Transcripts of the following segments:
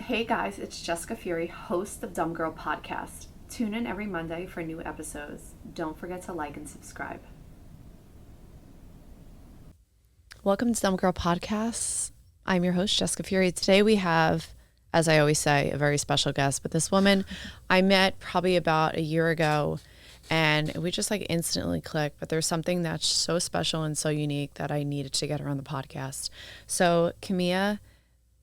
Hey guys, it's Jessica Fury, host of Dumb Girl Podcast. Tune in every Monday for new episodes. Don't forget to like and subscribe. Welcome to Dumb Girl Podcasts. I'm your host, Jessica Fury. Today we have, as I always say, a very special guest. But this woman I met probably about a year ago, and we just like instantly clicked. But there's something that's so special and so unique that I needed to get her on the podcast. So Camai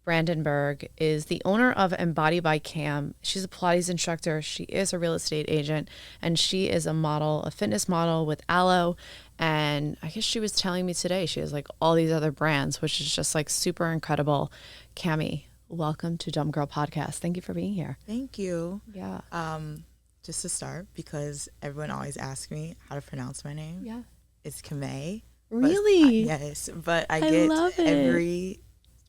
Brandenberg is the owner of Embody by Cam. She's a Pilates instructor. She is a real estate agent, and she is a model, a fitness model with Aloe. And I guess she was telling me today she has like all these other brands, which is just like super incredible. Camai, welcome to Dumb Girl Podcast. Thank you for being here. Thank you. Yeah. Just to start, because everyone always asks me how to pronounce my name. Yeah. It's Camai. Really? Yes, but I love get it. every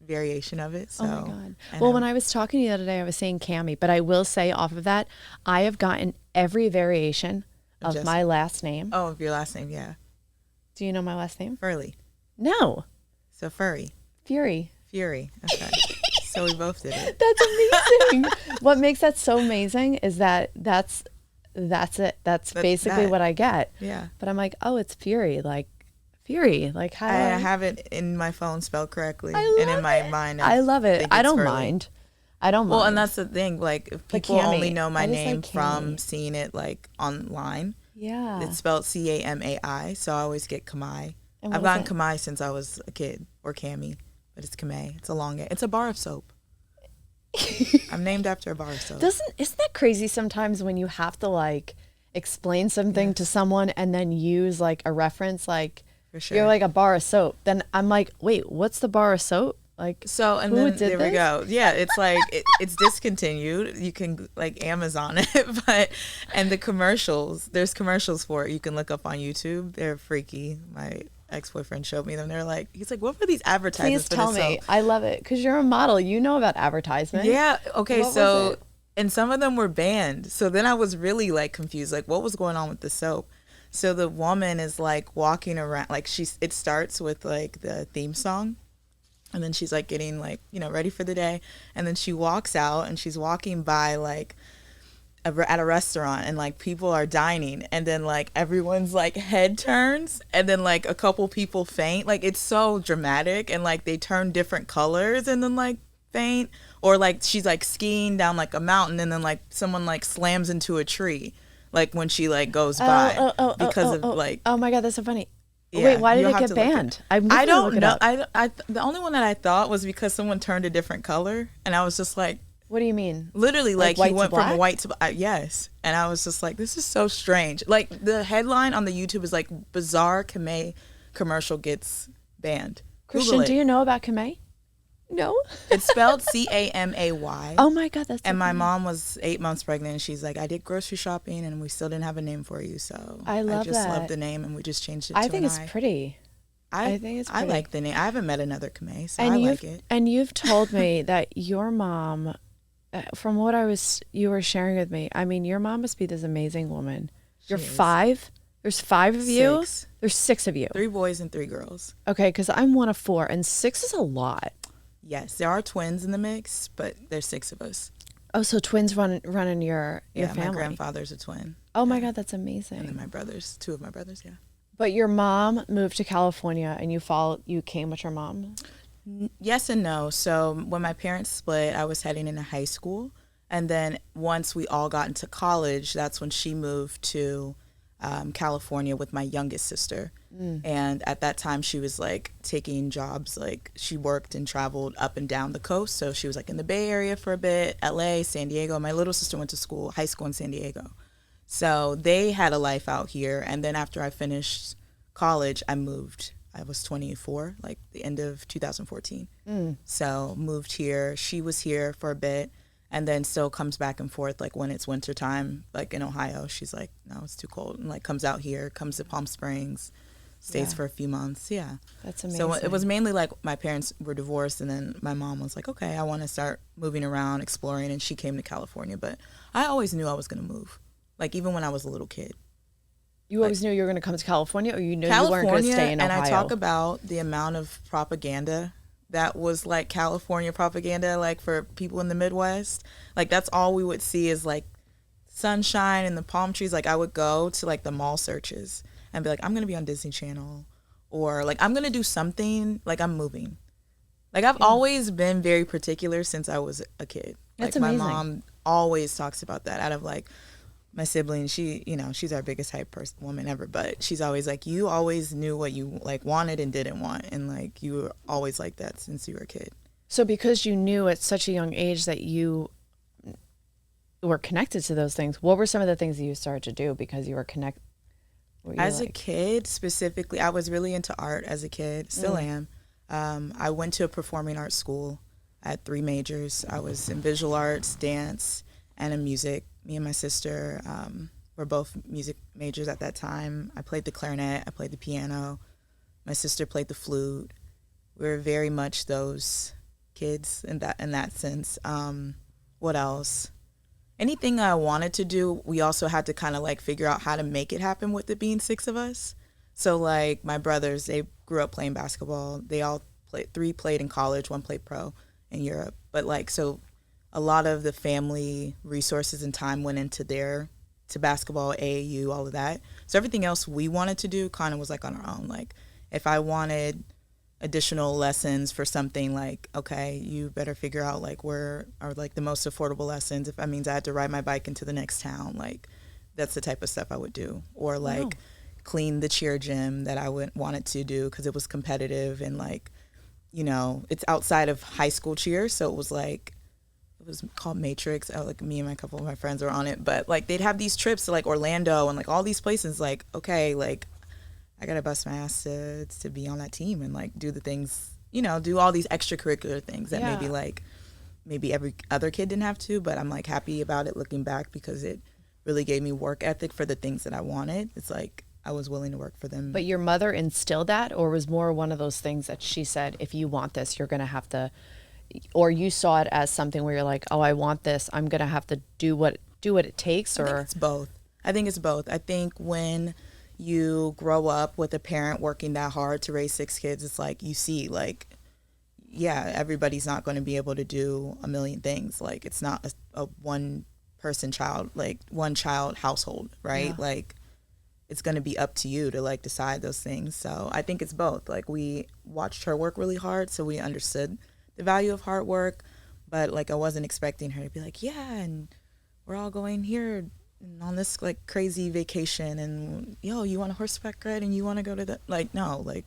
variation of it. So, oh my God. Well, when I was talking to you the other day, I was saying Camai, but I will say off of that, I have gotten every variation of my last name. Oh, of your last name, yeah. Do you know my last name? Furley. No. So Furry. Fury. Okay. So we both did it. That's amazing. What makes that so amazing is that that's it. That's basically that. what I get. Yeah. But I'm like, oh, it's Fury. Like Fury. Like how I have it in my phone spelled correctly. I and love in my it. mind. I love it. I don't Furley. mind. I don't mind. Well, and that's the thing. Like, if people Camai. only know my I just name like from Camai. seeing it like online. Yeah. It's spelled Camai, so I always get Camai. And I've what is gotten Camai since I was a kid, or Cammy, but it's Camai. It's a long. It's a bar of soap. I'm named after a bar of soap. Isn't that crazy sometimes when you have to like explain something to someone and then use like a reference, like For sure. you're like a bar of soap. Then I'm like, wait, what's the bar of soap? Like, So, and who then did there we this? go. Yeah, it's like it's discontinued. You can like Amazon it, and the commercials. There's commercials for it. You can look up on YouTube. They're freaky. My ex-boyfriend showed me them. They're like, he's like, what were these advertisements? Please tell for this me. soap? I love it because you're a model. You know about advertisement. Yeah. Okay. What was So, it? and some of them were banned. So then I was really like confused. Like, what was going on with the soap? So the woman is like walking around. Like it starts with like the theme song. And then she's like getting like, ready for the day. And then she walks out and she's walking by like at a restaurant and like people are dining. And then like everyone's like head turns and then like a couple people faint. Like it's so dramatic and like they turn different colors and then like faint. Or like she's like skiing down like a mountain and then like someone like slams into a tree. Like when she like goes by because of like. Oh my God, that's so funny. Yeah, wait, why did you'll it have get to look banned? I don't know. The only one that I thought was because someone turned a different color, and I was just like, What do you mean? literally, like white he to went from black? white to yes, and I was just like, this is so strange. Like the headline on the YouTube is like bizarre Camai commercial gets banned. Christian, Google it. do you know about Camai? No. It's spelled Camay. Oh my God, that's so And my funny. mom was 8 months pregnant, and she's like, I did grocery shopping, and we still didn't have a name for you, so I love just that. love the name, and we just changed it. I to think an it's I. pretty. I think it's I pretty. like the name. I haven't met another Camai, so And I you've like it. and you've told me that your mom, from what you were sharing with me, I mean, your mom must be this amazing woman. You're is. 5. There's 5 of you. 6. There's 6 of you. 3 boys and 3 girls. Okay, because I'm one of 4, and 6 is a lot. Yes, there are twins in the mix, but there's 6 of us. Oh, so twins run in your family. My grandfather's a twin. Oh my God, that's amazing. And then my brothers, 2 of my brothers, yeah. But your mom moved to California, and you came with your mom. Yes and no. So when my parents split, I was heading into high school. And then once we all got into college, that's when she moved to California with my youngest sister. And at that time, she was like taking jobs. Like she worked and traveled up and down the coast. So she was like in the Bay Area for a bit, LA, San Diego. My little sister went to high school in San Diego. So they had a life out here. And then after I finished college, I moved. I was 24, like the end of 2014. So moved here. She was here for a bit and then still comes back and forth. Like when it's winter time, like in Ohio, she's like, no, it's too cold. And like comes out here, comes to Palm Springs, stays for a few months. Yeah. That's amazing. So it was mainly like my parents were divorced and then my mom was like, okay, I want to start moving around, exploring. And she came to California. But I always knew I was going to move. Like even when I was a little kid. You always knew you were going to come to California, or you knew California, you weren't going to stay in Ohio? And I talk about the amount of propaganda that was like California propaganda, like for people in the Midwest. Like that's all we would see is like sunshine and the palm trees. Like I would go to like the mall searches and be like, I'm gonna be on Disney Channel, or like I'm gonna do something. Like I'm moving. Like I've always been very particular since I was a kid. That's like amazing. My mom always talks about that. Out of like my sibling, she, you know, she's our biggest hype woman ever, but she's always like, you always knew what you like wanted and didn't want, and like you were always like that since you were a kid. So because you knew at such a young age that you were connected to those things, what were some of the things that you started to do because you were connected? As a kid, specifically, I was really into art as a kid, still am. I went to a performing arts school. I had 3 majors. I was in visual arts, dance, and in music. Me and my sister were both music majors at that time. I played the clarinet. I played the piano. My sister played the flute. We were very much those kids in that sense. What else? Anything I wanted to do, we also had to kind of like figure out how to make it happen with it being 6 of us. So like my brothers, they grew up playing basketball. They all played, 3 played in college, 1 played pro in Europe. But like, so a lot of the family resources and time went into to basketball, AAU, all of that. So everything else we wanted to do kind of was like on our own. Like if I wanted additional lessons for something, like, okay, you better figure out like where are like the most affordable lessons. If that means I had to ride my bike into the next town, like that's the type of stuff I would do. Or like clean the cheer gym that I wanted to do because it was competitive, and like, you know, it's outside of high school cheer, so it was like, it was called Matrix. Like me and a couple of my friends were on it, but like they'd have these trips to like Orlando and like all these places. Like, okay, like I gotta bust my ass to be on that team and like do the things, you know, do all these extracurricular things that maybe every other kid didn't have to. But I'm like happy about it looking back because it really gave me work ethic for the things that I wanted. It's like I was willing to work for them. But your mother instilled that, or was more one of those things that she said, if you want this, you're gonna have to, or you saw it as something where you're like, oh, I want this, I'm gonna have to do what it takes? Or I think it's both. I think when you grow up with a parent working that hard to raise 6 kids, it's like you see like, yeah, everybody's not going to be able to do a million things. Like it's not a one person child, like one child household, right? Like it's going to be up to you to like decide those things. So I think it's both. Like we watched her work really hard, so we understood the value of hard work, but like I wasn't expecting her to be like, yeah, and we're all going here on this like crazy vacation, and yo, you want a horseback ride and you want to go to the, like, no, like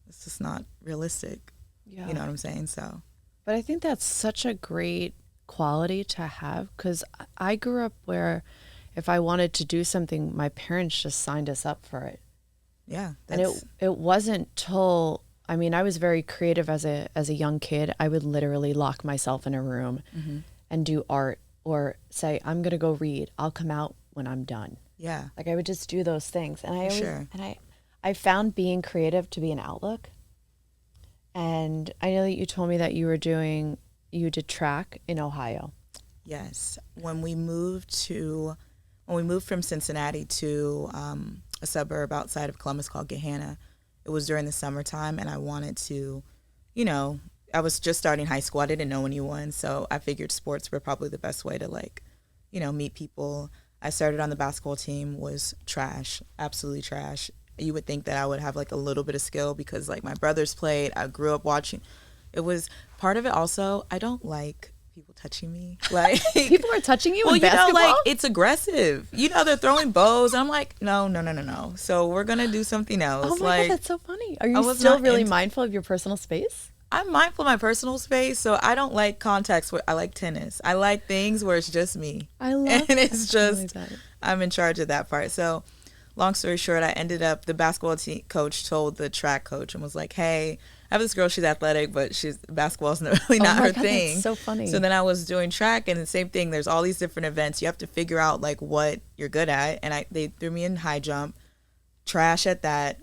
it's just not realistic. You know what I'm saying? So but I think that's such a great quality to have, because I grew up where if I wanted to do something, my parents just signed us up for it. And it wasn't till, I mean, I was very creative as a young kid. I would literally lock myself in a room and do art, or say, I'm going to go read. I'll come out when I'm done. Yeah. Like I would just do those things. And I found being creative to be an outlook. And I know that you told me that you did track in Ohio. Yes. When we moved from Cincinnati to a suburb outside of Columbus called Gahanna, it was during the summertime, and I wanted to, you know, I was just starting high school. I didn't know anyone, so I figured sports were probably the best way to, like, you know, meet people. I started on the basketball team, was trash, absolutely trash. You would think that I would have like a little bit of skill because like my brothers played. I grew up watching. It was part of it also. I don't like people touching me. Like people are touching you in basketball? You know, like it's aggressive. You know, they're throwing bows. I'm like, no. So we're gonna do something else. Oh my like, God, that's so funny. Are you still really mindful of your personal space? I'm mindful of my personal space, so I don't like contacts where I like tennis. I like things where it's just me. I love and it's just I'm in charge of that part. So long story short, I ended up, the basketball coach told the track coach and was like, hey, I have this girl, she's athletic, but basketball's really not her thing. That's so funny. So then I was doing track, and the same thing, there's all these different events. You have to figure out like what you're good at. And they threw me in high jump, trash at that,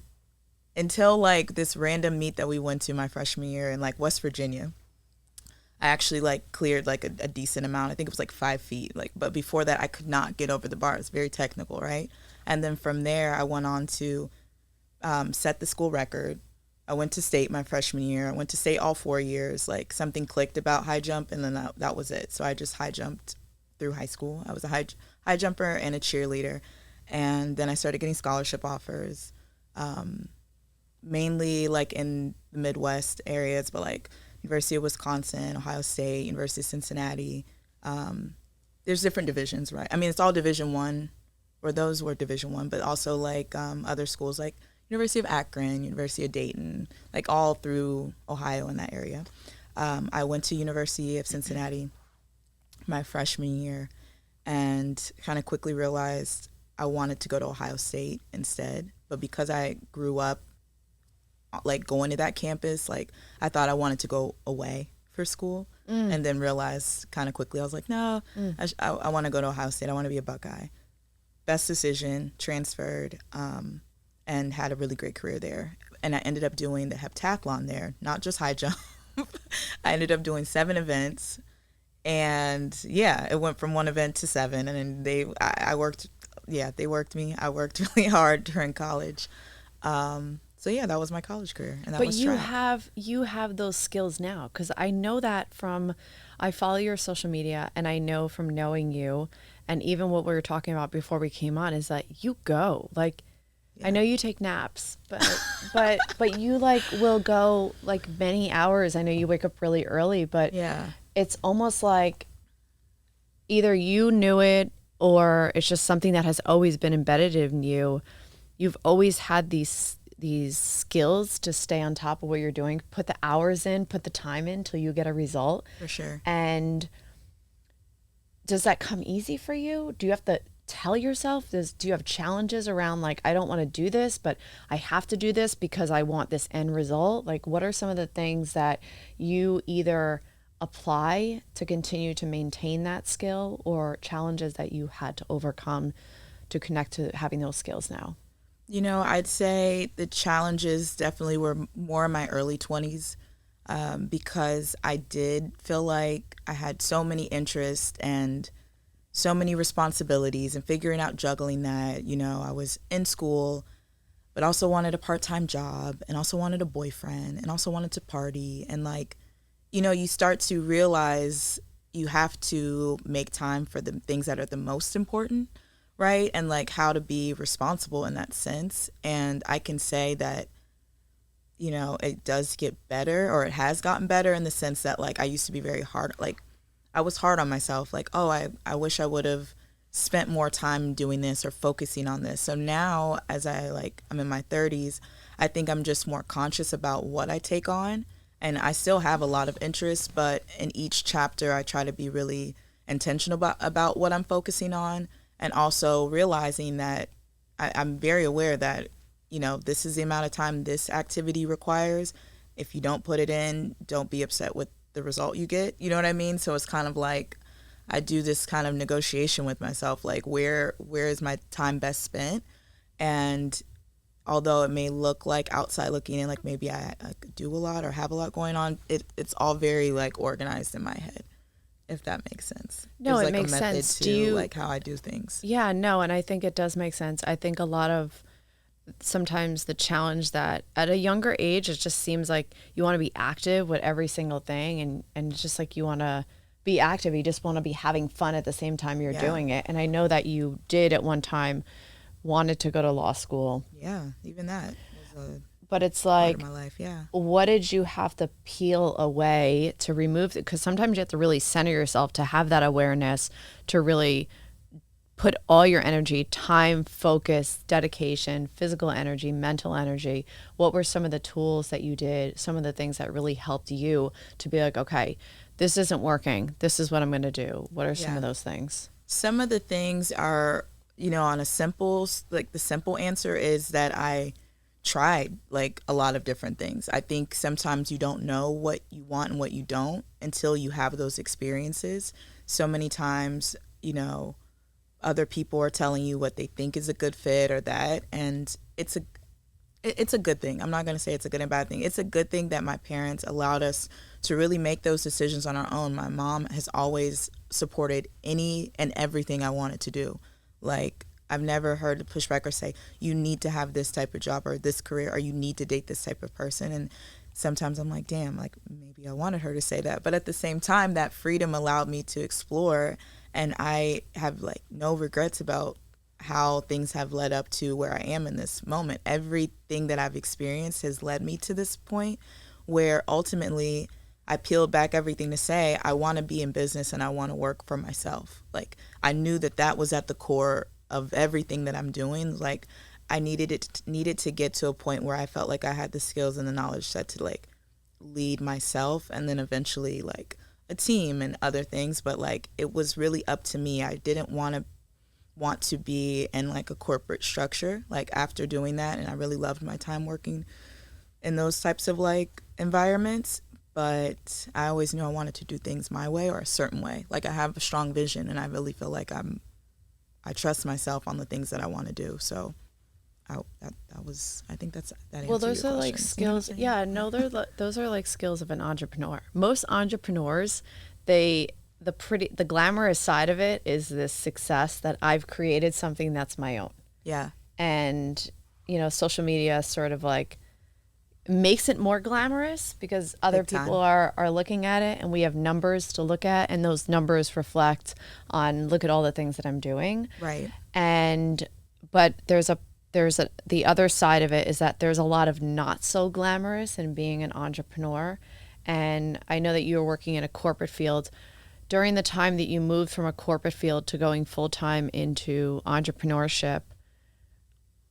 until like this random meet that we went to my freshman year in like West Virginia. I actually like cleared like a decent amount. I think it was like 5 feet. Like, but before that I could not get over the bar. It's very technical, right? And then from there I went on to set the school record I went to state my freshman year. I went to state all 4 years. Like something clicked about high jump, and then that was it. So I just high jumped through high school. I was a high jumper and a cheerleader, and then I started getting scholarship offers, mainly like in the Midwest areas, but like University of Wisconsin, Ohio State, University of Cincinnati. There's different divisions, right? I mean, it's all Division I, or those were Division I, but also like other schools like University of Akron, University of Dayton, like all through Ohio in that area. I went to University of Cincinnati my freshman year and kind of quickly realized I wanted to go to Ohio State instead. But because I grew up like going to that campus, like I thought I wanted to go away for school, and then realized kind of quickly, I was like, no, I want to go to Ohio State. I want to be a Buckeye. Best decision, transferred, and had a really great career there. And I ended up doing the heptathlon there, not just high jump. I ended up doing 7 events, and yeah, it went from 1 event to 7. And then they worked me. I worked really hard during college. So yeah, that was my college career, and that was track. But you have those skills now, because I know that I follow your social media, and I know from knowing you, and even what we were talking about before we came on, is that you go like. Yeah. I know you take naps, but you like will go like many hours. I know you wake up really early, but yeah, it's almost like either you knew it or it's just something that has always been embedded in you. You've always had these skills to stay on top of what you're doing, put the hours in, put the time in till you get a result. For sure. And does that come easy for you? Do you have to tell yourself this? Do you have challenges around like, I don't want to do this, but I have to do this because I want this end result? Like, what are some of the things that you either apply to continue to maintain that skill, or challenges that you had to overcome to connect to having those skills now? You know, I'd say the challenges definitely were more in my early 20s, because I did feel like I had so many interests and so many responsibilities, and figuring out juggling that. You know, I was in school, but also wanted a part-time job, and also wanted a boyfriend, and also wanted to party. And like, you know, you start to realize you have to make time for the things that are the most important, right? And like how to be responsible in that sense. And I can say that, you know, it does get better, or it has gotten better, in the sense that like I used to be very hard, like I was hard on myself, like, oh, I wish I would have spent more time doing this or focusing on this. So now, as I'm in my 30s, I think I'm just more conscious about what I take on. And I still have a lot of interests, but in each chapter, I try to be really intentional about what I'm focusing on, and also realizing that I'm very aware that, you know, this is the amount of time this activity requires. If you don't put it in, don't be upset with the result you get. You know what I mean? So it's kind of like I do this kind of negotiation with myself, like where is my time best spent? And although it may look like outside looking in, like maybe I do a lot or have a lot going on, it's all very like organized in my head, if that makes sense. No, There's it like makes a method sense. to like how I do things. Yeah, no, and I think it does make sense. I think a lot of sometimes the challenge that at a younger age, it just seems like you want to be active with every single thing, and it's just like you want to be active. You just want to be having fun at the same time you're doing it. And I know that you did at one time wanted to go to law school. Yeah, even that was but it's like, part of my life, yeah. What did you have to peel away to remove it? Because sometimes you have to really center yourself to have that awareness, to really put all your energy, time, focus, dedication, physical energy, mental energy. What were some of the tools that you did, some of the things that really helped you to be like, okay, this isn't working, this is what I'm going to do? What are some of those things? Some of the things are, you know, on a simple, like the simple answer is that I tried like a lot of different things. I think sometimes you don't know what you want and what you don't until you have those experiences. So many times, you know, other people are telling you what they think is a good fit or that, and it's a good thing. I'm not going to say it's a good and bad thing. It's a good thing that my parents allowed us to really make those decisions on our own. My mom has always supported any and everything I wanted to do. Like, I've never heard the pushback or say, you need to have this type of job or this career, or you need to date this type of person. And sometimes I'm like, damn, like maybe I wanted her to say that. But at the same time, that freedom allowed me to explore. And I have like no regrets about how things have led up to where I am in this moment. Everything that I've experienced has led me to this point where ultimately I peeled back everything to say, I want to be in business and I want to work for myself. Like, I knew that that was at the core of everything that I'm doing. Like, I needed to get to a point where I felt like I had the skills and the knowledge set to like lead myself, and then eventually like a team and other things. But like, it was really up to me. I didn't want to be in like a corporate structure like after doing that, and I really loved my time working in those types of like environments. But I always knew I wanted to do things my way or a certain way. Like, I have a strong vision, and I really feel like I trust myself on the things that I want to do. So I think that Well, answers those your are like question. skills. Yeah, no, those are like skills of an entrepreneur. Most entrepreneurs, the glamorous side of it is this success that I've created something that's my own. Yeah. And, social media sort of like makes it more glamorous because other people are looking at it, and we have numbers to look at, and those numbers reflect on, look at all the things that I'm doing. Right. But the other side of it is that there's a lot of not so glamorous in being an entrepreneur. And I know that you were working in a corporate field. During the time that you moved from a corporate field to going full-time into entrepreneurship,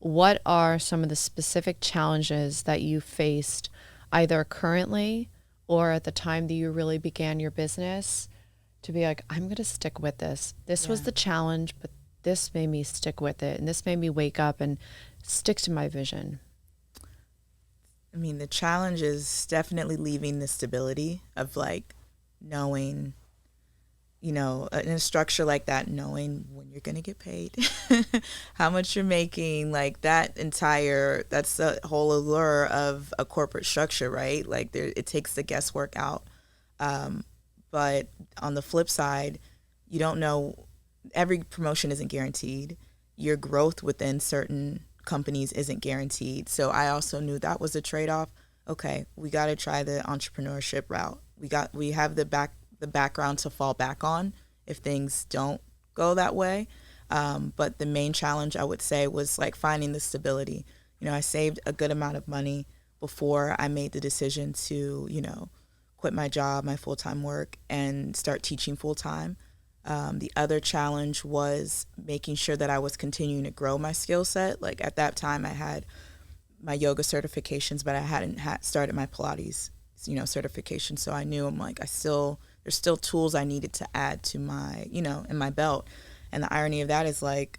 what are some of the specific challenges that you faced either currently or at the time that you really began your business to be like, I'm going to stick with this. This was the challenge, but this made me stick with it, and this made me wake up and stick to my vision? I mean, the challenge is definitely leaving the stability of like knowing, in a structure like that, knowing when you're going to get paid, how much you're making, like that's the whole allure of a corporate structure, right? Like it takes the guesswork out. But on the flip side, you don't know, every promotion isn't guaranteed. Your growth within certain companies isn't guaranteed. So I also knew that was a trade-off. Okay, we got to try the entrepreneurship route. We have the background to fall back on if things don't go that way. But the main challenge, I would say, was like finding the stability. I saved a good amount of money before I made the decision to, quit my job, my full-time work, and start teaching full-time. The other challenge was making sure that I was continuing to grow my skill set. Like at that time, I had my yoga certifications, but I hadn't started my Pilates, certification. So I knew there's still tools I needed to add to my, in my belt. And the irony of that is like,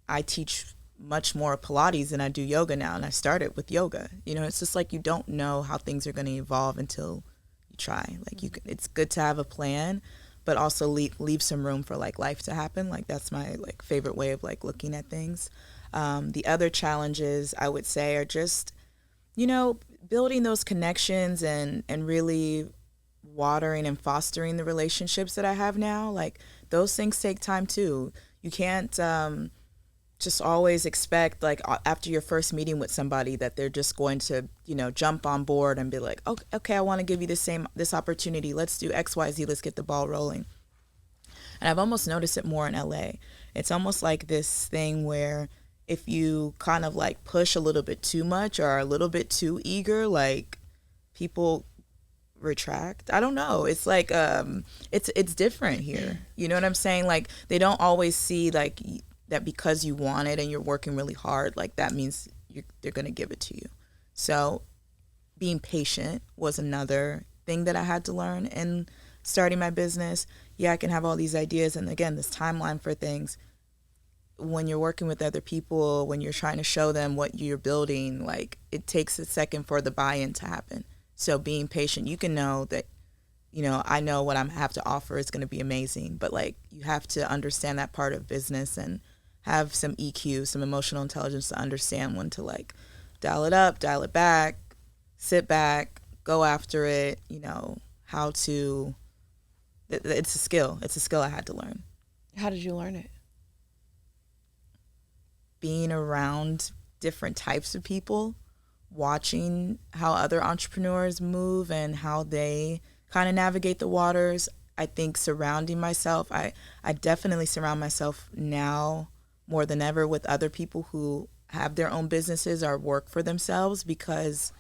I teach much more Pilates than I do yoga now. And I started with yoga. It's just like, you don't know how things are going to evolve until you try. Like it's good to have a plan, but also leave some room for like life to happen. Like that's my like favorite way of like looking at things. The other challenges I would say are just, building those connections and really watering and fostering the relationships that I have now. Like those things take time too. You can't just always expect like after your first meeting with somebody that they're just going to, jump on board and be like, okay, I want to give you this opportunity. Let's do XYZ. Let's get the ball rolling. And I've almost noticed it more in LA. It's almost like this thing where if you kind of like push a little bit too much or are a little bit too eager, like people retract. I don't know. It's like it's different here. You know what I'm saying? Like they don't always see like that because you want it and you're working really hard, like that means they're going to give it to you. So being patient was another thing that I had to learn in starting my business. Yeah, I can have all these ideas and again, this timeline for things. When you're working with other people, when you're trying to show them what you're building, like it takes a second for the buy-in to happen. So being patient, you can know that, I know what I have to offer is going to be amazing, but like you have to understand that part of business and have some EQ, some emotional intelligence to understand when to like dial it up, dial it back, sit back, go after it, how to, it's a skill. It's a skill I had to learn. How did you learn it? being around different types of people, watching how other entrepreneurs move and how they kind of navigate the waters. I think surrounding myself, I definitely surround myself now more than ever with other people who have their own businesses or work for themselves, because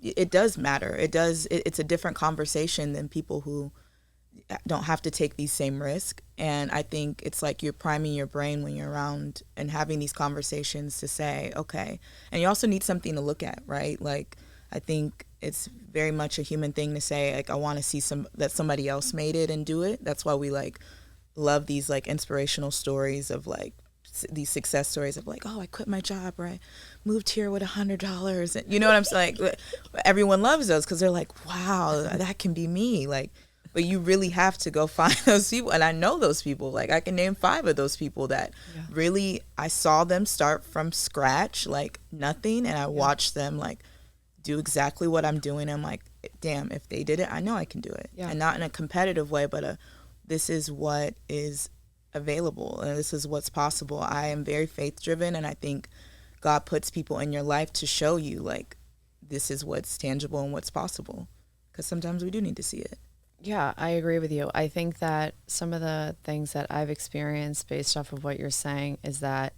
it does matter. It's a different conversation than people who don't have to take these same risks. And I think it's like you're priming your brain when you're around and having these conversations to say, okay. And you also need something to look at, right? Like, I think it's very much a human thing to say, like, I want to see that somebody else made it and do it. That's why we like love these like inspirational stories of like these success stories of like, oh, I quit my job, or I moved here with $100. And you know what I'm saying? Like, everyone loves those because they're like, wow, that can be me. Like, but you really have to go find those people. And I know those people. Like, I can name 5 of those people that really, I saw them start from scratch, like nothing. And I watched them like do exactly what I'm doing. I'm like, damn, if they did it, I know I can do it. Yeah. And not in a competitive way, but this is what is available and this is what's possible. I am very faith driven, and I think God puts people in your life to show you like this is what's tangible and what's possible, because sometimes we do need to see it. Yeah, I agree with you. I think that some of the things that I've experienced based off of what you're saying is that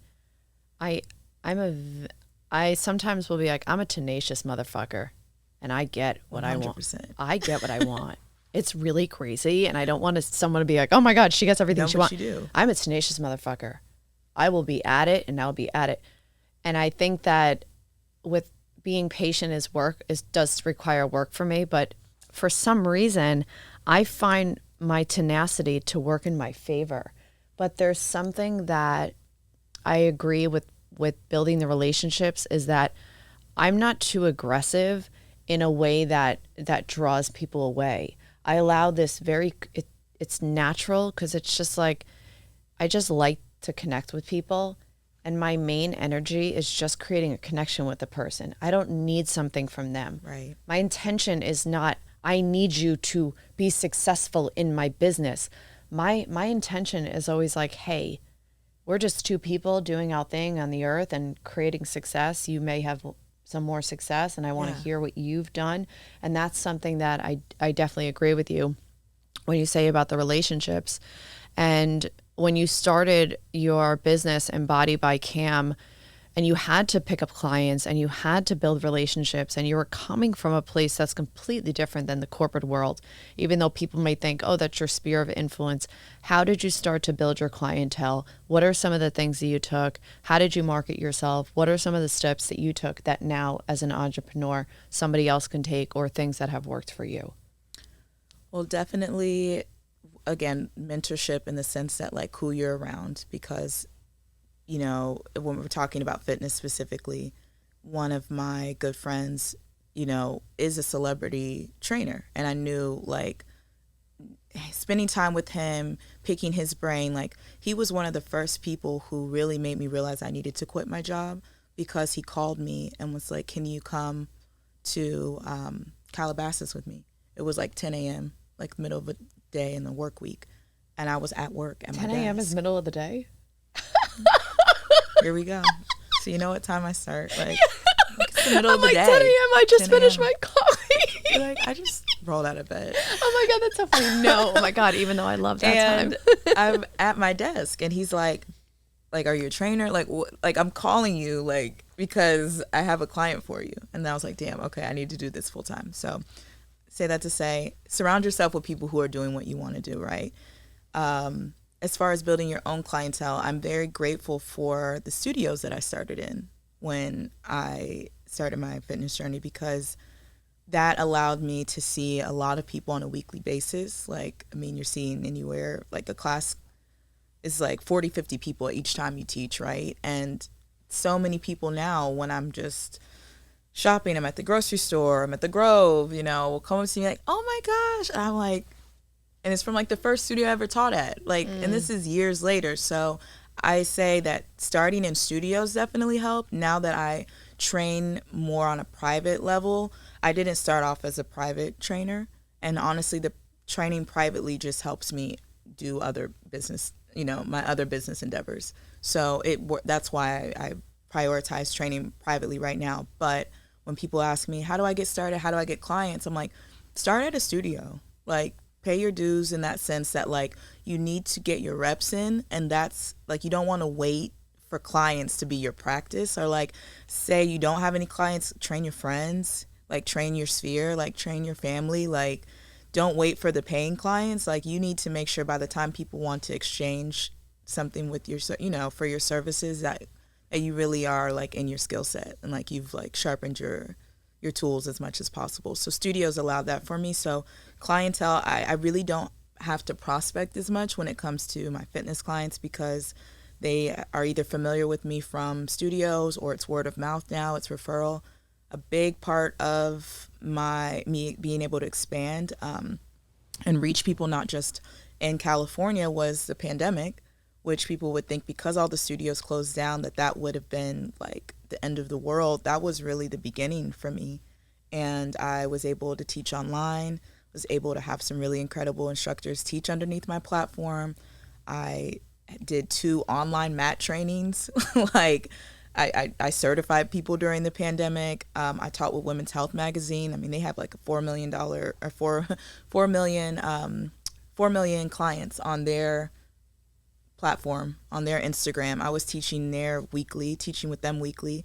I sometimes will be like, I'm a tenacious motherfucker and I get what 100%. I want. I get what I want. It's really crazy, and I don't want someone to be like, oh my God, she gets everything she wants. I'm a tenacious motherfucker. I will be at it, and I'll be at it. And I think that with being patient does require work for me, but for some reason, I find my tenacity to work in my favor. But there's something that I agree with building the relationships is that I'm not too aggressive in a way that draws people away. I allow this it's natural, because it's just like, I just like to connect with people, and my main energy is just creating a connection with the person. I don't need something from them. Right. My intention is not, I need you to be successful in my business. My intention is always like, hey, we're just 2 people doing our thing on the earth and creating success. You may have some more success, and I want to hear what you've done. And that's something that I definitely agree with you when you say about the relationships. And when you started your business Embody by Cam, and you had to pick up clients and you had to build relationships, and you were coming from a place that's completely different than the corporate world, even though people may think, oh, that's your sphere of influence. How did you start to build your clientele? What are some of the things that you took? How did you market yourself? What are some of the steps that you took that now as an entrepreneur somebody else can take, or things that have worked for you? Well, definitely, again, mentorship in the sense that like who you're around, because you know, when we're talking about fitness specifically, one of my good friends, you know, is a celebrity trainer. And I knew like spending time with him, picking his brain, like he was one of the first people who really made me realize I needed to quit my job, because he called me and was like, can you come to Calabasas with me? It was like 10 a.m., like middle of the day in the work week. And I was at work at my desk. 10 a.m. is middle of the day? Here we go. So you know what time I start? Like, it's the middle of the day. 10 a.m. I just finished my coffee. Like, I just rolled out of bed. Oh my God, that's so funny. No, oh my God, even though I love that and time. I'm at my desk, and he's like, are you a trainer? Like, I'm calling you, like, because I have a client for you. And I was like, damn, okay, I need to do this full time. So say that to say, surround yourself with people who are doing what you want to do, right? As far as building your own clientele, I'm very grateful for the studios that I started in when I started my fitness journey, because that allowed me to see a lot of people on a weekly basis. Like, I mean, you're seeing anywhere, like a class is like 40, 50 people each time you teach, right? And so many people now, when I'm just shopping, I'm at the grocery store, I'm at the Grove, you know, will come up to me like, oh my gosh. And I'm like, and it's from like the first studio I ever taught at, like, and this is years later. So I say that starting in studios definitely helped. Now that I train more on a private level, I didn't start off as a private trainer. And honestly, the training privately just helps me do other business, my other business endeavors. So that's why I prioritize training privately right now. But when people ask me, how do I get started? How do I get clients? I'm like, start at a studio. Like, pay your dues in that sense that, like, you need to get your reps in. And that's, like, you don't want to wait for clients to be your practice. Or, like, say you don't have any clients, train your friends, like, train your sphere, like, train your family. Like, don't wait for the paying clients. Like, you need to make sure by the time people want to exchange something with your, for your services, that you really are, like, in your skill set, and, like, you've, like, sharpened your tools as much as possible. So studios allow that for me. So clientele, I really don't have to prospect as much when it comes to my fitness clients, because they are either familiar with me from studios, or it's word of mouth now, it's referral. A big part of me being able to expand and reach people not just in California was the pandemic, which people would think because all the studios closed down that would have been like the end of the world. That was really the beginning for me. And I was able to teach online, was able to have some really incredible instructors teach underneath my platform. I did 2 online mat trainings. Like, I certified people during the pandemic. I taught with Women's Health magazine. I mean, they have like a $4 million clients on their platform, on their Instagram. I was teaching with them weekly.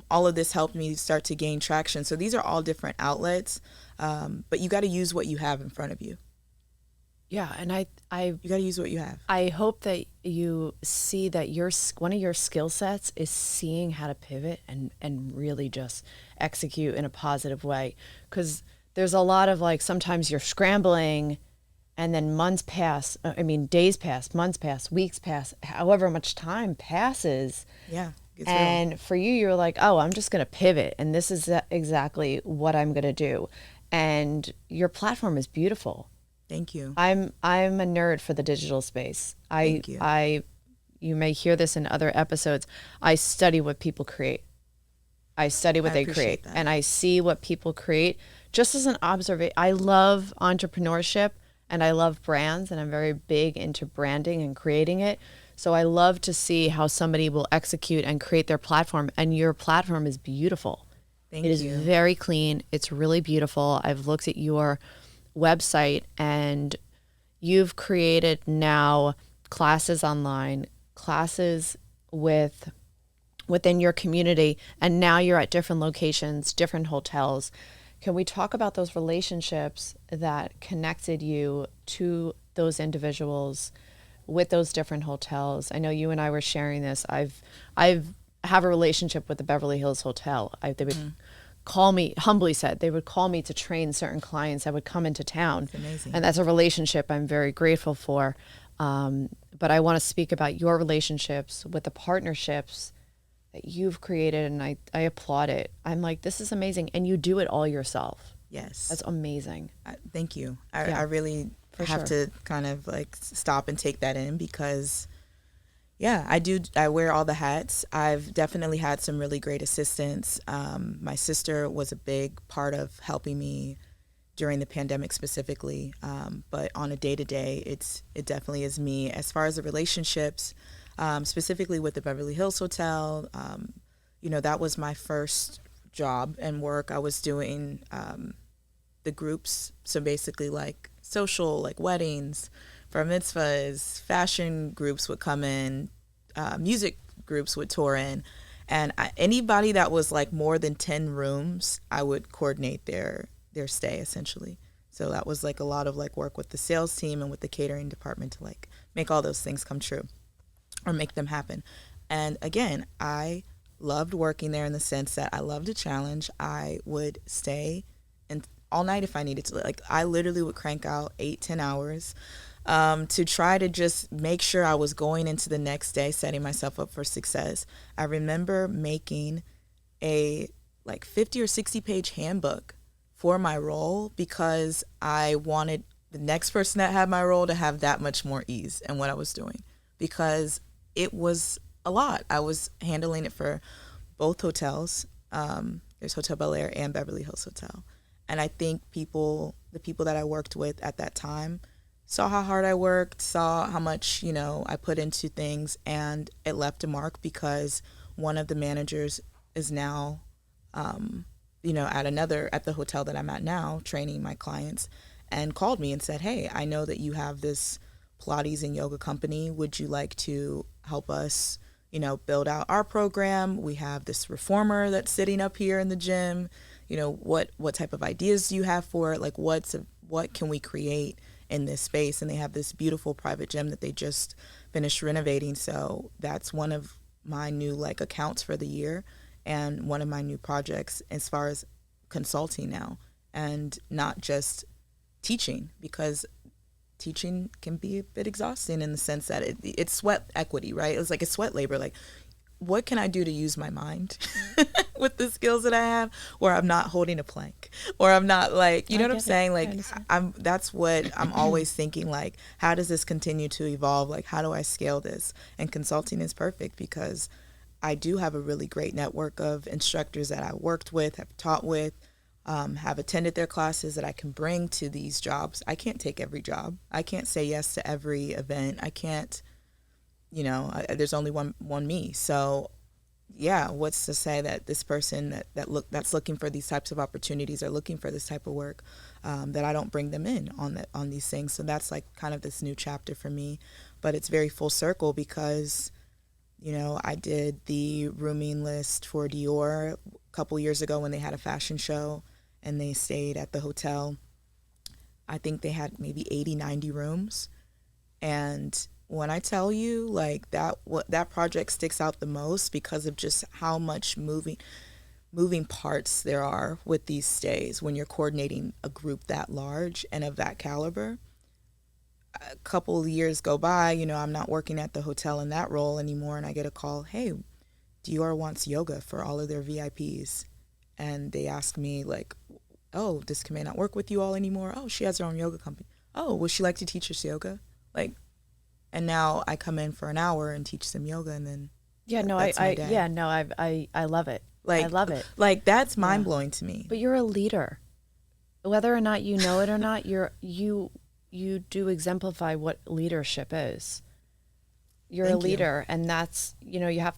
All of this helped me start to gain traction. So these are all different outlets, but you got to use what you have in front of you. Yeah, and you got to use what you have. I hope that you see that one of your skill sets is seeing how to pivot and really just execute in a positive way. Because there's a lot of, like, sometimes you're scrambling and then days pass, months pass, weeks pass, however much time passes. Yeah. And real. For you, you're like, oh, I'm just going to pivot, and this is exactly what I'm going to do. And your platform is beautiful. Thank you. I'm a nerd for the digital space. Thank you. You may hear this in other episodes. I study what people create. I study what they create, and I see what people create just as an observation. I love entrepreneurship and I love brands, and I'm very big into branding and creating it. So I love to see how somebody will execute and create their platform, and your platform is beautiful. Thank you. It is very clean. It's really beautiful. I've looked at your website, and you've created now classes online, classes within your community, and now you're at different locations, different hotels. Can we talk about those relationships that connected you to those individuals with those different hotels? I know you and I were sharing this. I've have a relationship with the Beverly Hills Hotel. They would call me, humbly said, they would call me to train certain clients that would come into town. That's amazing. And that's a relationship I'm very grateful for. But I want to speak about your relationships with the partnerships that you've created, and I applaud it. I'm like, this is amazing. And you do it all yourself. Yes. That's amazing. Thank you. I really have to kind of like stop and take that in, because I wear all the hats. I've definitely had some really great assistants. My sister was a big part of helping me during the pandemic specifically. But on a day-to-day, it definitely is me. As far as the relationships, specifically with the Beverly Hills Hotel, that was my first job and work. I was doing the groups. So basically like social, like weddings, bar mitzvahs, fashion groups would come in, music groups would tour in, and anybody that was like more than 10 rooms, I would coordinate their stay essentially. So that was like a lot of like work with the sales team and with the catering department to like make all those things come true or make them happen. And again, I loved working there in the sense that I loved a challenge. I would stay and all night if I needed to. Like I literally would crank out 8-10 hours to try to just make sure I was going into the next day setting myself up for success. I remember making a like 50 or 60 page handbook for my role because I wanted the next person that had my role to have that much more ease in what I was doing, because it was a lot. I was handling it for both hotels. There's Hotel Bel Air and Beverly Hills Hotel. And I think the people that I worked with at that time saw how hard I worked, saw how much, I put into things, and it left a mark because one of the managers is now, at the hotel that I'm at now, training my clients, and called me and said, hey, I know that you have this Pilates and yoga company. Would you like to help us, build out our program? We have this reformer that's sitting up here in the gym. What type of ideas do you have for it? Like, what can we create in this space? And they have this beautiful private gym that they just finished renovating. So that's one of my new accounts for the year, and one of my new projects as far as consulting now, and not just teaching, because teaching can be a bit exhausting in the sense that it's sweat equity, right? It's like a sweat labor. Like, what can I do to use my mind with the skills that I have, where I'm not holding a plank, or I'm not you know what I'm saying? Like, that's what I'm always thinking, like, how does this continue to evolve? Like, how do I scale this? And consulting is perfect because I do have a really great network of instructors that I worked with, have taught with, have attended their classes that I can bring to these jobs. I can't take every job. I can't say yes to every event. I can't, there's only one me. So yeah, what's to say that this person that's looking for these types of opportunities, or looking for this type of work, that I don't bring them in on these things. So that's kind of this new chapter for me, but it's very full circle because, I did the rooming list for Dior a couple years ago when they had a fashion show, and they stayed at the hotel. I think they had maybe 80, 90 rooms. And when I tell you, that project sticks out the most because of just how much moving parts there are with these stays when you're coordinating a group that large and of that caliber. A couple of years go by, I'm not working at the hotel in that role anymore, and I get a call, hey, Dior wants yoga for all of their VIPs. And they ask me, oh, does Camai not work with you all anymore? Oh, she has her own yoga company. Oh, would she like to teach us yoga? And now I come in for an hour and teach them yoga, and then I love it. I love it. That's mind blowing to me. But you're a leader, whether or not you know it or not. You do exemplify what leadership is. You're a leader, and that's you have.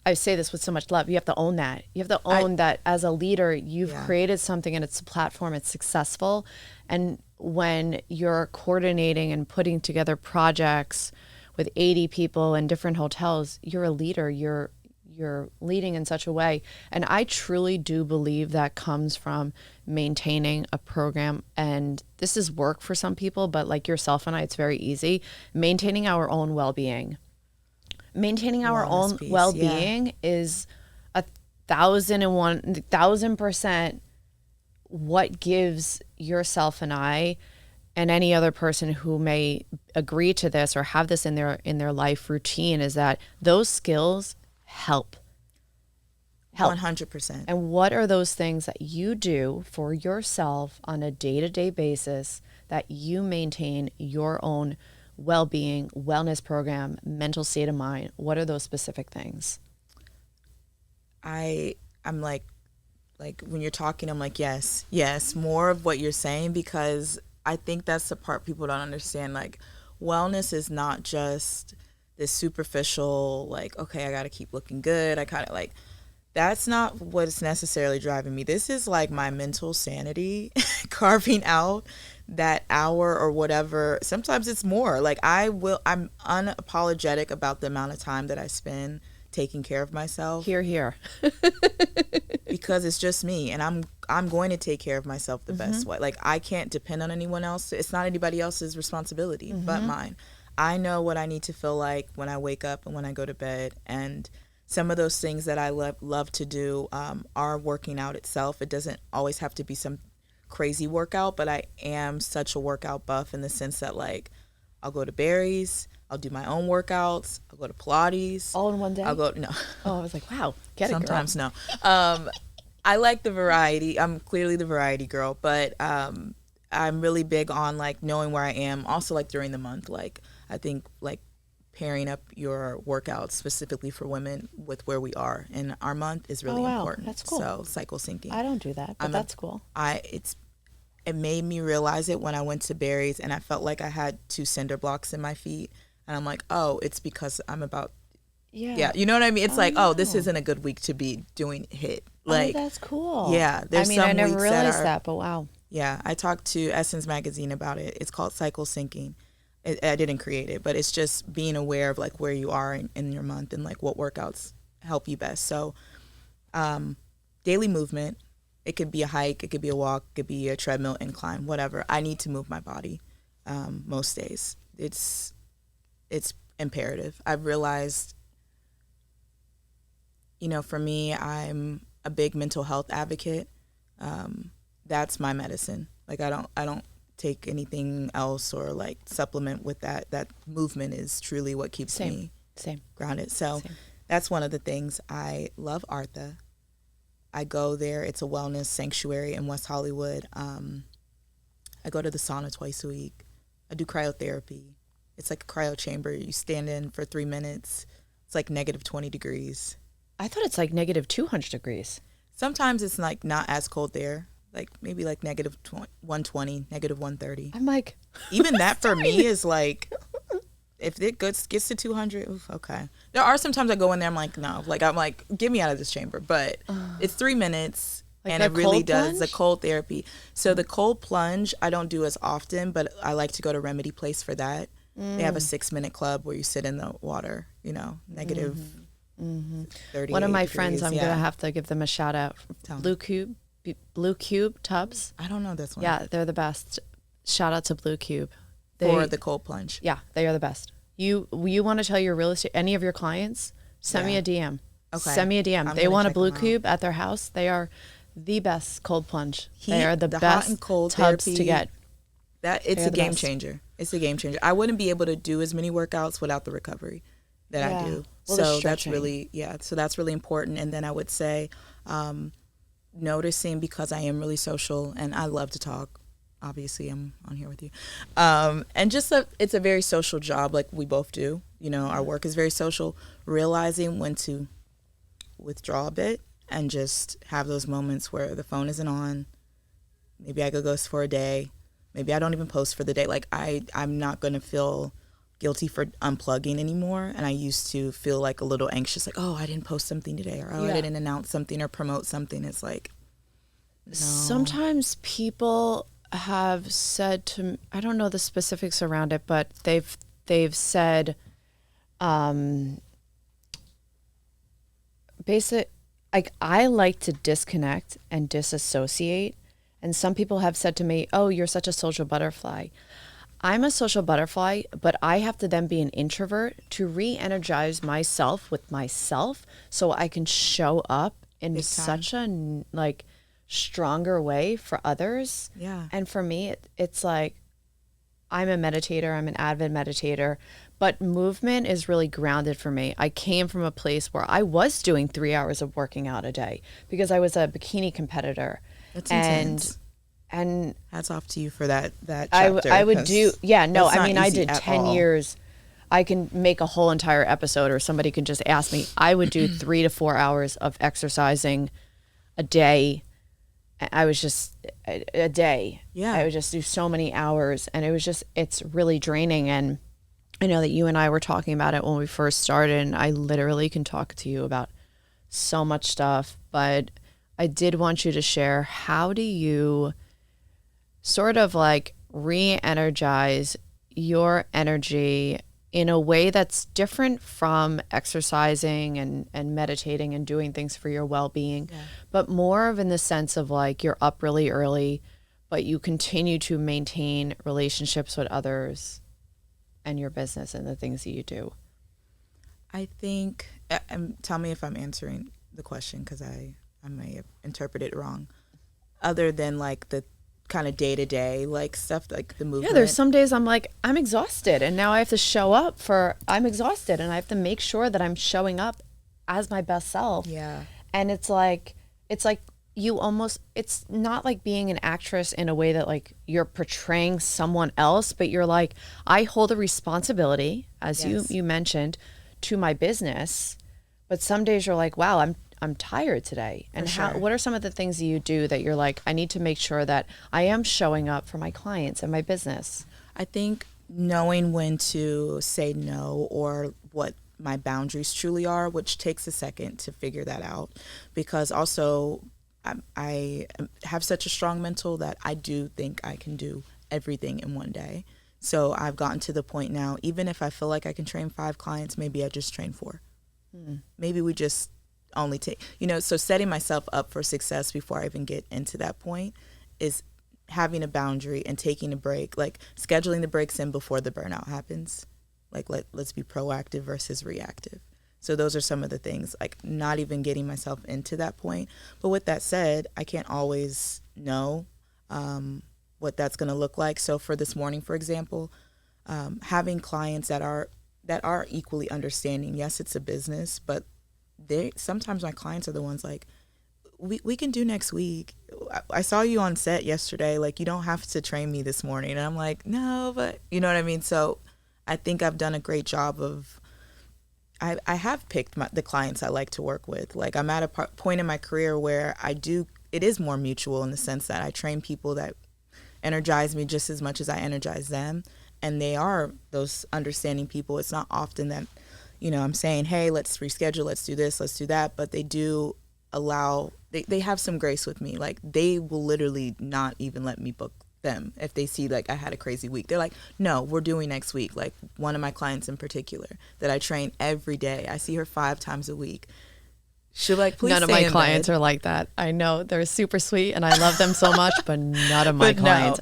I say this with so much love. You have to own that. You have to own that as a leader, you've created something, and it's a platform. It's successful, and when you're coordinating and putting together projects with 80 people in different hotels, you're a leader. You're leading in such a way. And I truly do believe that comes from maintaining a program. And this is work for some people, but like yourself and I, it's very easy. Maintaining our own well-being. Maintaining our own well-being is 1,000% what gives yourself and I and any other person who may agree to this or have this in their life routine, is that those skills help. 100%. And what are those things that you do for yourself on a day-to-day basis that you maintain your own well-being, wellness program, mental state of mind? What are those specific things? I'm like when you're talking, I'm like, yes, more of what you're saying, because I think that's the part people don't understand. Like, wellness is not just this superficial, okay, I got to keep looking good. I kind of that's not what's necessarily driving me. This is my mental sanity, carving out that hour or whatever. Sometimes it's more. I'm unapologetic about the amount of time that I spend taking care of myself. Here. Because it's just me, and I'm going to take care of myself the best way. I can't depend on anyone else. It's not anybody else's responsibility but mine. I know what I need to feel like when I wake up and when I go to bed, and some of those things that I love to do are working out itself. It doesn't always have to be some crazy workout, but I am such a workout buff in the sense that I'll go to Barry's, I'll do my own workouts, I'll go to Pilates. All in one day? No. Oh, I was like, wow, get Sometimes it, girl. No. I like the variety. I'm clearly the variety girl, but I'm really big on knowing where I am. Also during the month, I think pairing up your workouts specifically for women with where we are in our month is really important. That's cool. So cycle syncing. I don't do that, but that's cool. it made me realize it when I went to Barry's and I felt like I had 2 cinder blocks in my feet. And I'm like, oh, it's because I'm about, yeah, you know what I mean? It's this isn't a good week to be doing HIIT. Like, that's cool. Yeah. There's I never weeks realized that, but wow. Yeah. I talked to Essence Magazine about it. It's called cycle syncing. I didn't create it, but it's just being aware of like where you are in your month and like what workouts help you best. So daily movement. It could be a hike, it could be a walk, it could be a treadmill, incline, whatever. I need to move my body most days. It's imperative. I've realized, for me, I'm a big mental health advocate. That's my medicine. Like I don't take anything else or like supplement with that. That movement is truly what keeps me grounded. So that's one of the things. I love Artha. I go there. It's a wellness sanctuary in West Hollywood. I go to the sauna twice a week. I do cryotherapy. It's like a cryo chamber. You stand in for 3 minutes. It's like negative 20 degrees. I thought it's like negative 200 degrees. Sometimes it's like not as cold there. Like maybe like negative 120, negative 130. I'm like, even that for me is like, if it gets to 200, oof, okay. There are some times I go in there, I'm like, no. Like, I'm like, get me out of this chamber. But it's 3 minutes, like and it really does the cold therapy. So the cold plunge, I don't do as often, but I like to go to Remedy Place for that. They have a 6-minute club where you sit in the water, negative 30. One of my friends, I'm going to have to give them a shout out. Blue Cube Tubs. I don't know this one. Yeah, they're the best. Shout out to Blue Cube. For the cold plunge. Yeah, they are the best. You want to tell your real estate, any of your clients, send me a DM. Okay. Send me a DM. They want a Blue Cube at their house. They are the best cold plunge. They are the best hot and cold tubs therapy, to get. It's a game changer. It's a game changer. I wouldn't be able to do as many workouts without the recovery that I do. Well, so that's really, so that's really important. And then I would say noticing, because I am really social and I love to talk. Obviously, I'm on here with you. And just it's a very social job, like we both do. Our work is very social. Realizing when to withdraw a bit and just have those moments where the phone isn't on. Maybe I go ghost for a day. Maybe I don't even post for the day. Like I'm not going to feel guilty for unplugging anymore. And I used to feel like a little anxious, like, oh, I didn't post something today, or I didn't announce something or promote something. It's like, no. Sometimes people have said to, I don't know the specifics around it, but they've said like, I like to disconnect and disassociate, and some people have said to me, oh, you're such a social butterfly. I'm a social butterfly, but I have to then be an introvert to re-energize myself with myself so I can show up in such a like stronger way for others. Yeah. And for me, it's like, I'm a meditator, I'm an avid meditator, but movement is really grounded for me. I came from a place where I was doing 3 hours of working out a day because I was a bikini competitor. That's intense. And hats off to you for that chapter. I would do, I did 10 all. years. I can make a whole entire episode, or somebody can just ask me. I would do 3 to 4 hours of exercising a day. I was just a day. Yeah. I would just do so many hours, and it's really draining. And I know that you and I were talking about it when we first started, and I literally can talk to you about so much stuff, but I did want you to share, how do you sort of like re-energize your energy in a way that's different from exercising and meditating and doing things for your well-being, but more of in the sense of like, you're up really early, but you continue to maintain relationships with others and your business and the things that you do? I think, tell me if I'm answering the question, because I may have interpreted it wrong. Other than like the kind of day-to-day like stuff, like the movement. Yeah, there's some days I'm like, I'm exhausted, and now I have to show up I'm exhausted, and I have to make sure that I'm showing up as my best self. Yeah. And it's like you almost, it's not like being an actress in a way that like you're portraying someone else, but you're like, I hold a responsibility, as you mentioned, to my business. But some days you're like, wow, I'm I'm tired today. And For sure. what are some of the things that you do that you're like, I need to make sure that I am showing up for my clients and my business? I think knowing when to say no or what my boundaries truly are, which takes a second to figure that out, because also I have such a strong mental that I do think I can do everything in one day. So I've gotten to the point now, even if I feel like I can train 5 clients, maybe I just train 4. Maybe we just only take, so setting myself up for success before I even get into that point is having a boundary and taking a break, like scheduling the breaks in before the burnout happens. Like let's be proactive versus reactive. So those are some of the things, like not even getting myself into that point. But with that said, I can't always know what that's going to look like. So for this morning, for example, having clients that are equally understanding. Yes, it's a business, but sometimes my clients are the ones like, we can do next week. I saw you on set yesterday. Like, you don't have to train me this morning. And I'm like, no, but you know what I mean? So I think I've done a great job of, I have picked the clients I like to work with. Like, I'm at a point in my career where it is more mutual in the sense that I train people that energize me just as much as I energize them. And they are those understanding people. It's not often that, I'm saying, hey, let's reschedule, let's do this, let's do that. But they do allow, they have some grace with me. Like, they will literally not even let me book them if they see like I had a crazy week. They're like, no, we're doing next week. Like, one of my clients in particular that I train every day, I see her 5 times a week. She'll like, please. None of my clients are like that. I know they're super sweet and I love them so much, but none of my clients,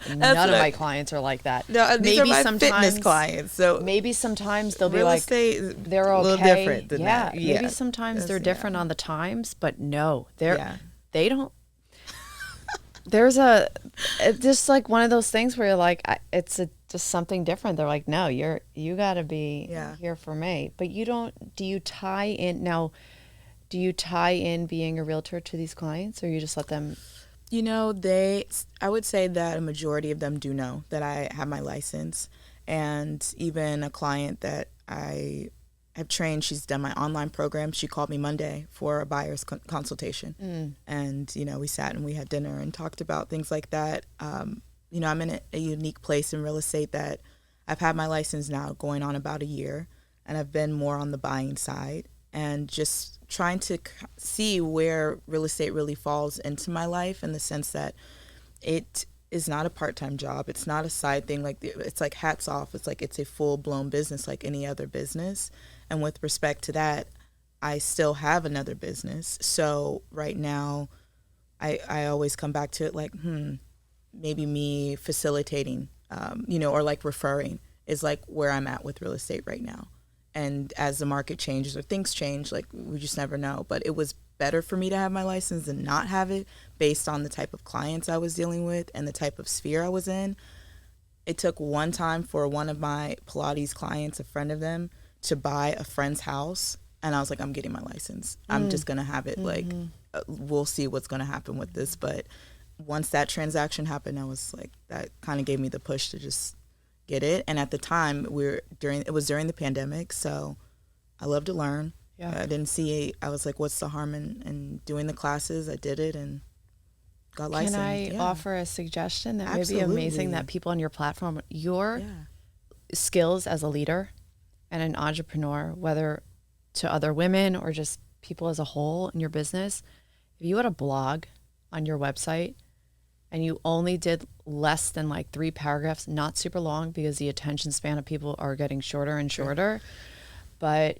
are like that. No, these are my fitness clients. So maybe sometimes they'll be real like, estate, they're okay. A little different than that. Maybe sometimes they're different on the times, but no, they don't. There's it's just like one of those things where you're like, it's just something different. They're like, no, you got to be here for me. But you don't. Do you tie in now? Do you tie in being a realtor to these clients, or you just let them? I would say that a majority of them do know that I have my license. And even a client that I have trained, she's done my online program. She called me Monday for a buyer's consultation. And, we sat and we had dinner and talked about things like that. I'm in a unique place in real estate that I've had my license now going on about a year, and I've been more on the buying side and just trying to see where real estate really falls into my life, in the sense that it is not a part-time job. It's not a side thing. Like, it's like hats off. It's like it's a full-blown business like any other business. And with respect to that, I still have another business. So right now, I always come back to it like, maybe me facilitating, or like referring is like where I'm at with real estate right now. And as the market changes or things change, like, we just never know. But it was better for me to have my license than not have it, based on the type of clients I was dealing with and the type of sphere I was in. It took one time for one of my Pilates clients, a friend of them, to buy a friend's house. And I was like, I'm getting my license. I'm just going to have it. Like, we'll see what's going to happen with this. But once that transaction happened, I was like, that kind of gave me the push to just get it. And at the time, it was during the pandemic, so I love to learn. I was like, what's the harm in doing the classes? I did it and got licensed. Can I offer a suggestion that would be amazing, that people on your platform, your skills as a leader and an entrepreneur, whether to other women or just people as a whole in your business, if you had a blog on your website and you only did less than like 3 paragraphs, not super long, because the attention span of people are getting shorter and shorter, but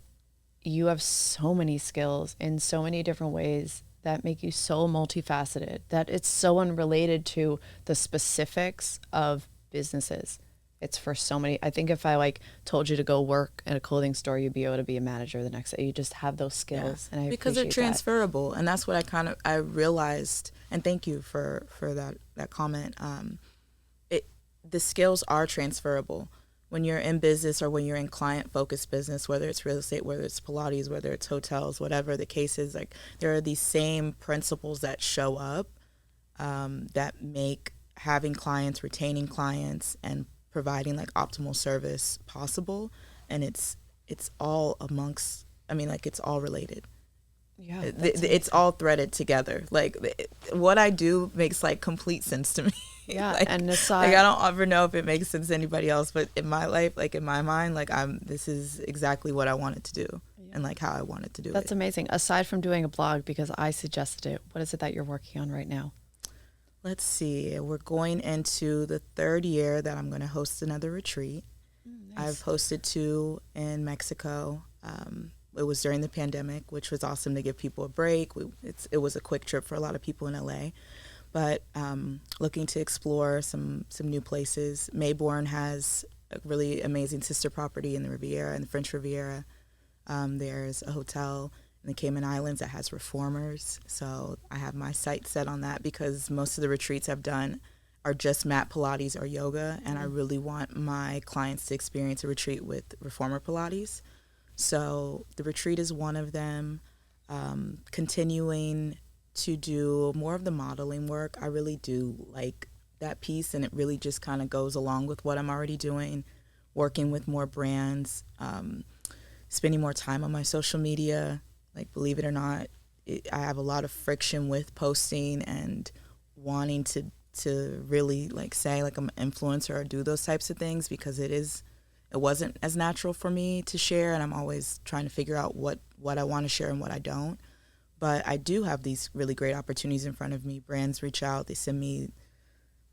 you have so many skills in so many different ways that make you so multifaceted that it's so unrelated to the specifics of businesses. It's for so many. I think if I like told you to go work at a clothing store, you'd be able to be a manager the next day. You just have those skills, and I because they're appreciate transferable, and that's what I realized. And thank you for that comment. The skills are transferable when you're in business or when you're in client-focused business, whether it's real estate, whether it's Pilates, whether it's hotels, whatever the case is. Like, there are these same principles that show up that make having clients, retaining clients, and providing like optimal service possible. And it's all amongst, it's all related. Yeah, it's all threaded together. Like what I do makes like complete sense to me. Yeah, like, and aside, like I don't ever know if it makes sense to anybody else, but in my life, like in my mind, like this is exactly what I wanted to do and like how I wanted to do it. That's amazing. Aside from doing a blog, because I suggested it, what is it that you're working on right now? Let's see. We're going into the 3rd year that I'm going to host another retreat. Nice. I've hosted 2 in Mexico. It was during the pandemic, which was awesome to give people a break. It was a quick trip for a lot of people in LA, but looking to explore some new places. Mayborn has a really amazing sister property in the Riviera, in the French Riviera. There's a hotel in the Cayman Islands that has reformers, so I have my sights set on that because most of the retreats I've done are just mat Pilates or yoga, and I really want my clients to experience a retreat with reformer Pilates. So the retreat is one of them. Continuing to do more of the modeling work. I really do like that piece, and it really just kind of goes along with what I'm already doing, working with more brands, spending more time on my social media. Like, believe it or not, I have a lot of friction with posting and wanting to really like say like I'm an influencer or do those types of things because it wasn't as natural for me to share, and I'm always trying to figure out what I want to share and what I don't. But I do have these really great opportunities in front of me. Brands reach out, they send me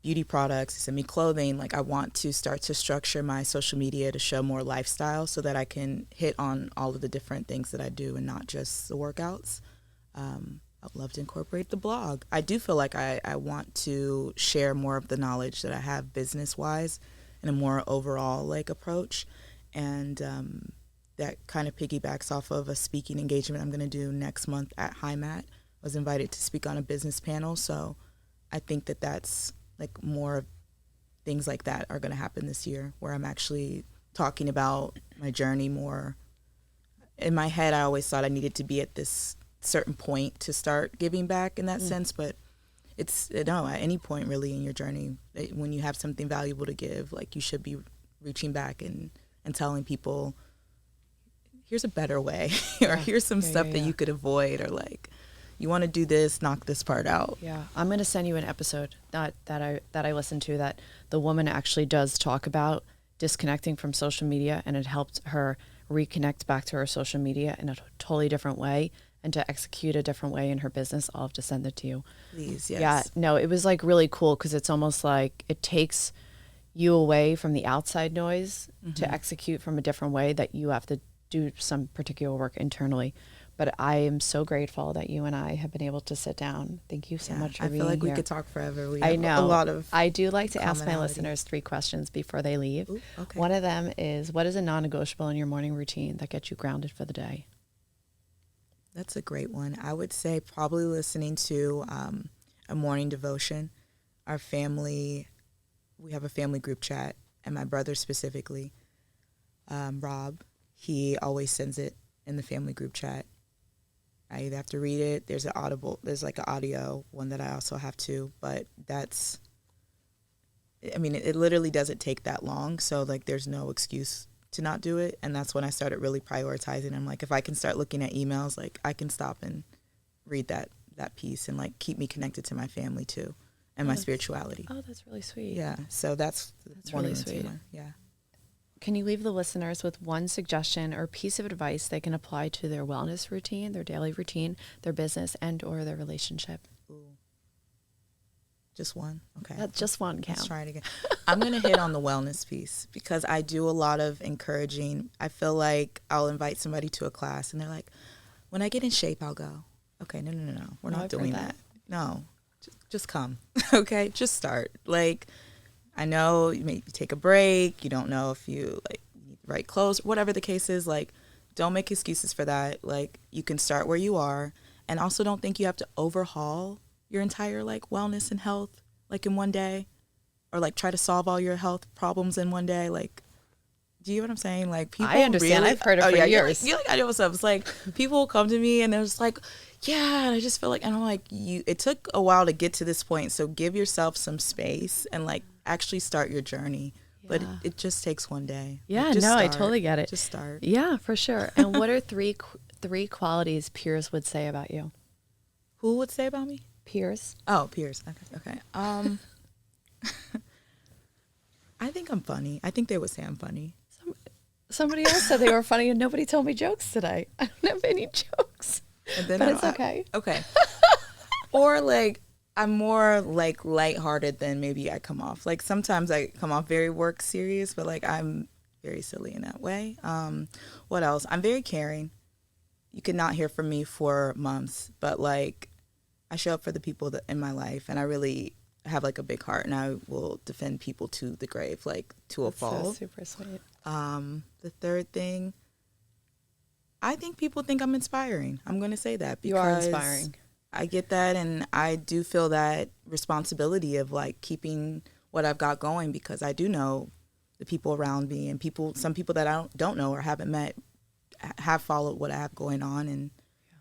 beauty products, they send me clothing. Like, I want to start to structure my social media to show more lifestyle so that I can hit on all of the different things that I do and not just the workouts. I'd love to incorporate the blog. I do feel like I want to share more of the knowledge that I have business-wise in a more overall like approach, and that kind of piggybacks off of a speaking engagement I'm going to do next month at HiMat. I was invited to speak on a business panel, so I think that that's like more things like that are going to happen this year, where I'm actually talking about my journey more. In my head, I always thought I needed to be at this certain point to start giving back in that sense, but at any point really in your journey, when you have something valuable to give, like, you should be reaching back and telling people, here's a better way, or here's some stuff that you could avoid, or like, you want to do this, knock this part out. Yeah, I'm going to send you an episode that I listened to, that the woman actually does talk about disconnecting from social media, and it helped her reconnect back to her social media in a totally different way and to execute a different way in her business. I'll have to send it to you. Please, yes. Yeah, no, it was like really cool because it's almost like it takes you away from the outside noise to execute from a different way, that you have to do some particular work internally. But I am so grateful that you and I have been able to sit down. Thank you so much for being here. I feel like we could talk forever. I know. A lot of I do like to ask my listeners 3 questions before they leave. Ooh, okay. One of them is, what is a non-negotiable in your morning routine that gets you grounded for the day? That's a great one. I would say probably listening to a morning devotion. Our family, we have a family group chat, and my brother specifically, Rob, he always sends it in the family group chat. I either have to read it. There's like an audio one that I also have to, but it literally doesn't take that long. So like, there's no excuse to not do it. And that's when I started really prioritizing. I'm like, if I can start looking at emails, like, I can stop and read that piece and like keep me connected to my family too, and my spirituality. Oh, that's really sweet. Yeah. So that's really sweet. Yeah. Can you leave the listeners with one suggestion or piece of advice they can apply to their wellness routine, their daily routine, their business, and or their relationship? Ooh. Just one? Okay. Just one count. Let's try it again. I'm going to hit on the wellness piece because I do a lot of encouraging. I feel like I'll invite somebody to a class and they're like, when I get in shape, I'll go. Okay, no. We're not doing that. No, just come. Okay, just start. Like, I know you maybe take a break. You don't know if you like need the right clothes, whatever the case is. Like, don't make excuses for that. Like, you can start where you are, and also don't think you have to overhaul your entire like wellness and health like in one day, or like try to solve all your health problems in one day. Like, do you know what I'm saying? Like, people, I understand. really, I've heard it for years. You're like, I know what's up. It's like people will come to me and they're just like, yeah, and I just feel like, and I'm like, it took a while to get to this point, so give yourself some space and like actually start your journey. Yeah. But it just takes one day. Yeah, like, I totally get it. Just start. Yeah, for sure. And what are 3 qualities peers would say about you? Who would say about me? Peers. Oh, peers. Okay. I think I'm funny. I think they would say I'm funny. Somebody else said they were funny and nobody told me jokes today. I don't have any jokes. And then But it's okay. Okay. Or like I'm more like lighthearted than maybe I come off. Like sometimes I come off very work serious, but like I'm very silly in that way. What else? I'm very caring. You could not hear from me for months, but like I show up for the people that in my life, and I really have like a big heart, and I will defend people to the grave, like to a fault. So super sweet. The third thing, I think people think I'm inspiring. I'm going to say that because You are inspiring. I get that, and I do feel that responsibility of like keeping what I've got going, because I do know the people around me, and some people that I don't know or haven't met have followed what I have going on, and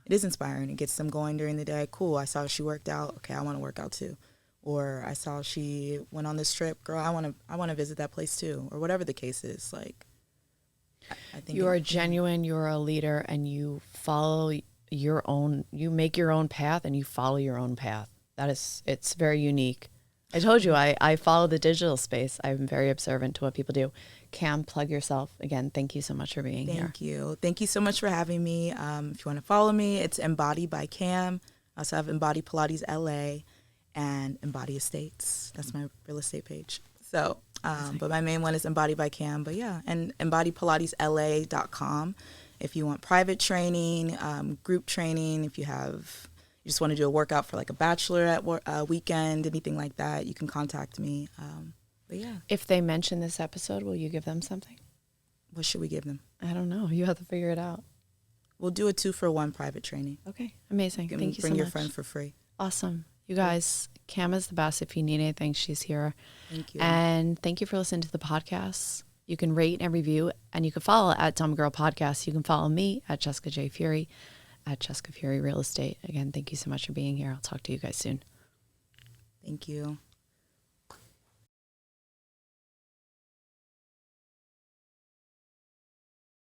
it is inspiring. It gets them going during the day. Cool, I saw she worked out. Okay, I want to work out too. Or I saw she went on this trip. Girl, I want to visit that place too. Or whatever the case is. Like, I think You are genuine, you're a leader, and you follow you make your own path and you follow your own path. It's very unique. I told you, I follow the digital space. I'm very observant to what people do. Cam, plug yourself. Again, thank you so much for being here. Thank you. Thank you so much for having me. If you want to follow me, it's Embody by Cam. I also have Embody Pilates LA and Embody Estates. That's my real estate page. So, but my main one is Embody by Cam. But yeah, and embodypilatesla.com if you want private training, group training, if you just want to do a workout for like a bachelorette weekend, anything like that, you can contact me. But yeah. If they mention this episode, will you give them something? What should we give them? I don't know. You have to figure it out. We'll do a 2-for-1 private training. Okay. Amazing. You can Thank you so much. bring your friend for free. Awesome. You guys, Cam is the best. If you need anything, she's here. Thank you. And thank you for listening to the podcast. You can rate and review, and you can follow at Dumb Girl Podcast. You can follow me at Jessica J. Fury, at Jessica Fury Real Estate. Again, thank you so much for being here. I'll talk to you guys soon. Thank you.